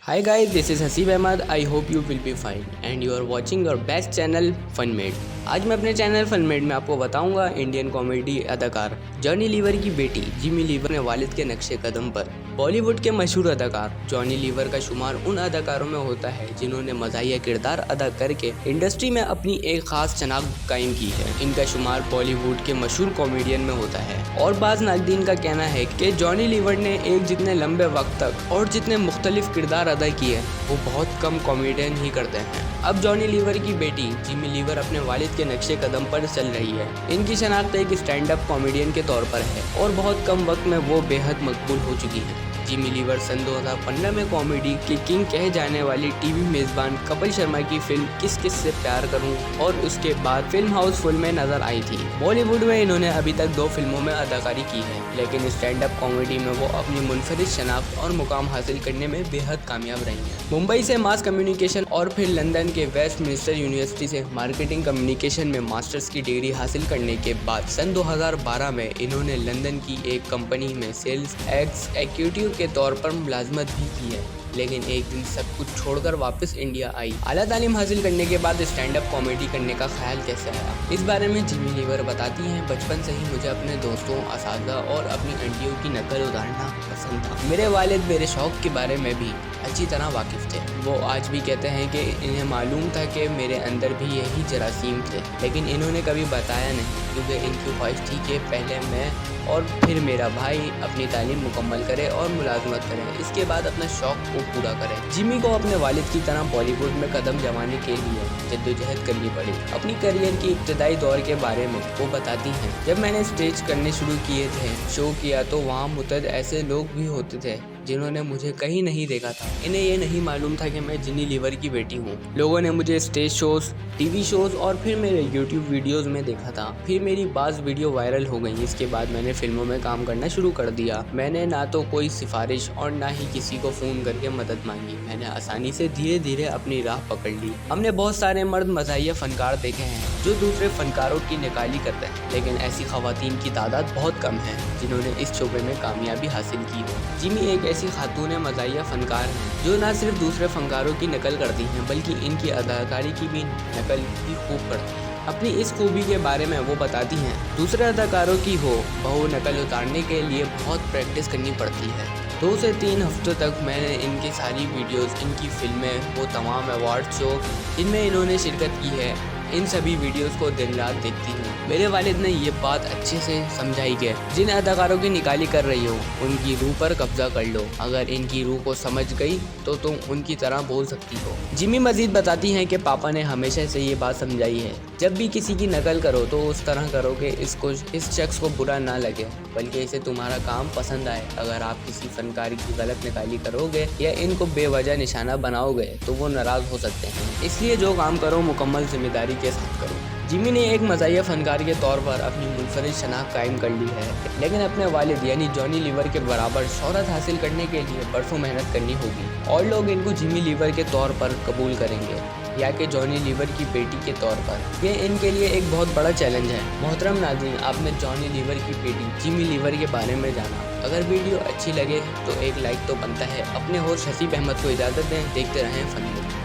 Hi guys, this is Haseeb Ahmad. I hope you will be fine and you are watching your best channel Funmade. आज मैं अपने channel फनमेड में आपको बताऊंगा Indian comedy अदाकार जॉनी लीवर की बेटी जिमी लीवर ने वालिद के नक्शे कदम पर. बॉलीवुड के मशहूर अदाकार जॉनी लीवर का शुमार उन अदाकारों में होता है जिन्होंने मज़ाहिया किरदार अदा करके इंडस्ट्री में अपनी एक ख़ास शनाख्त कायम की है. इनका शुमार बॉलीवुड के मशहूर कॉमेडियन में होता है और बाज़ नाक़दीन का कहना है कि जॉनी लीवर ने एक जितने लंबे वक्त तक और जितने मुख्तलिफ किरदार अदा किए वो बहुत कम कॉमेडियन ही करते हैं. अब जॉनी लीवर की बेटी जिमी लीवर अपने वालिद के नक्शे कदम पर चल रही है. इनकी शनाख्त एक स्टैंड अप कॉमेडियन के तौर पर है और बहुत कम वक्त में वो बेहद मकबूल हो चुकी है. जिमी लीवर सन 2015 में कॉमेडी की किंग कहे जाने वाली टीवी मेज़बान कपिल शर्मा की फिल्म किस किस से प्यार करूं और उसके बाद फिल्म हाउसफुल में नजर आई थी. बॉलीवुड में इन्होंने अभी तक 2 फिल्मों में अदाकारी की है, लेकिन स्टैंड अप कॉमेडी में वो अपनी मुनफरिद शनाख्त और मुकाम हासिल करने में बेहद कामयाब रही हैं. मुंबई से मास कम्युनिकेशन और फिर लंदन के वेस्ट मिनिस्टर यूनिवर्सिटी से मार्केटिंग कम्युनिकेशन में मास्टर्स की डिग्री हासिल करने के बाद सन 2012 में इन्होंने लंदन की एक कंपनी में सेल्स एग्जीक्यूटिव के तौर पर मुलाजमत भी की है, लेकिन एक दिन सब कुछ छोड़कर वापस इंडिया आई. आला तालीम हासिल करने के बाद स्टैंड अप कॉमेडी करने का ख्याल कैसे आया, इस बारे में जिमी लीवर बताती हैं. बचपन से ही मुझे अपने दोस्तों, असातिज़ा और अपनी आंटियों की नकल उतारना पसंद था. मेरे वालिद मेरे शौक़ के बारे में भी अच्छी तरह वाकिफ़ थे. वो आज भी कहते हैं कि इन्हें मालूम था कि मेरे अंदर भी यही जरासीम थे, लेकिन इन्होंने कभी बताया नहीं क्योंकि इनकी ख्वाहिश थी कि पहले मैं और फिर मेरा भाई अपनी तालीम मुकम्मल करे और मुलाजमत करें, इसके बाद अपने शौक़ को पूरा करें. जिमी को अपने वालिद की तरह बॉलीवुड में कदम जमाने के लिए जद्दोजहद करनी पड़ी. अपनी करियर की इब्तदाई दौर के बारे में वो बताती हैं. जब मैंने स्टेज करने शुरू किए थे, शो किया, तो वहाँ मुतअद्दिद ऐसे लोग भी होते थे जिन्होंने मुझे कहीं नहीं देखा था. इन्हें ये नहीं मालूम था कि मैं जिमी लीवर की बेटी हूँ. लोगों ने मुझे स्टेज शोज़, टीवी शोज़ और फिर मेरे यूट्यूब वीडियोज़ में देखा था. फिर मेरी बाज़ वीडियो वायरल हो गई. इसके बाद मैंने फिल्मों में काम करना शुरू कर दिया. मैंने ना तो कोई सिफारिश और ना ही किसी को फ़ोन करके मदद मांगी. मैंने आसानी से धीरे धीरे अपनी राह पकड़ ली. हमने बहुत सारे मर्द मज़ाहिया फ़नकार देखे हैं जो दूसरे फ़नकारों की निकाली करते हैं, लेकिन ऐसी ख़वातीन की तादाद बहुत कम है जिन्होंने इस शोबे में कामयाबी हासिल की हो. जिमी एक ऐसी खातून मज़ाहिया फ़नकार हैं जो ना सिर्फ दूसरे फ़नकारों की नकल करती हैं बल्कि इनकी अदाकारी की भी नकल भी खूब करती हैं. अपनी इस खूबी के बारे में वो बताती हैं. दूसरे अदाकारों की हो बहु नकल उतारने के लिए बहुत प्रैक्टिस करनी पड़ती है. 2 से 3 हफ्तों तक मैंने इनकी सारी वीडियोस, इनकी फिल्में, वो तमाम अवार्ड शो जिनमें इन्होंने शिरकत की है, इन सभी वीडियोस को दिन रात देखती हूँ. मेरे वालिद ने ये बात अच्छे से समझाई कि जिन अदाकारों की निकाली कर रही हो उनकी रूह पर कब्जा कर लो. अगर इनकी रूह को समझ गई तो तुम उनकी तरह बोल सकती हो. जिमी मजीद बताती हैं कि पापा ने हमेशा से ये बात समझाई है, जब भी किसी की नकल करो तो उस तरह करो कि इस शख्स को बुरा ना लगे बल्कि इसे तुम्हारा काम पसंद आए. अगर आप किसी फ़नकार की गलत निकाली करोगे या इनको बेवजह निशाना बनाओगे तो वो नाराज़ हो सकते हैं. इसलिए जो काम करो मुकम्मल जिम्मेदारी के साथ करो. जिमी ने एक मज़ाहिया फ़नकार के तौर पर अपनी मुनफरिद शनाख्त कायम कर ली है, लेकिन अपने वालिद यानी जॉनी लीवर के बराबर शोहरत हासिल करने के लिए बरसों मेहनत करनी होगी और लोग इनको जिमी लीवर के तौर पर कबूल करेंगे या कि जॉनी लीवर की बेटी के तौर पर. ये इनके लिए एक बहुत बड़ा चैलेंज है. मोहतरम नाज़रीन, आपने जॉनी लीवर की बेटी जिमी लीवर के बारे में जाना. अगर वीडियो अच्छी लगे तो एक लाइक तो बनता है. अपने होस्ट हसीब अहमद को इजाज़त दें. देखते रहें फनमेड.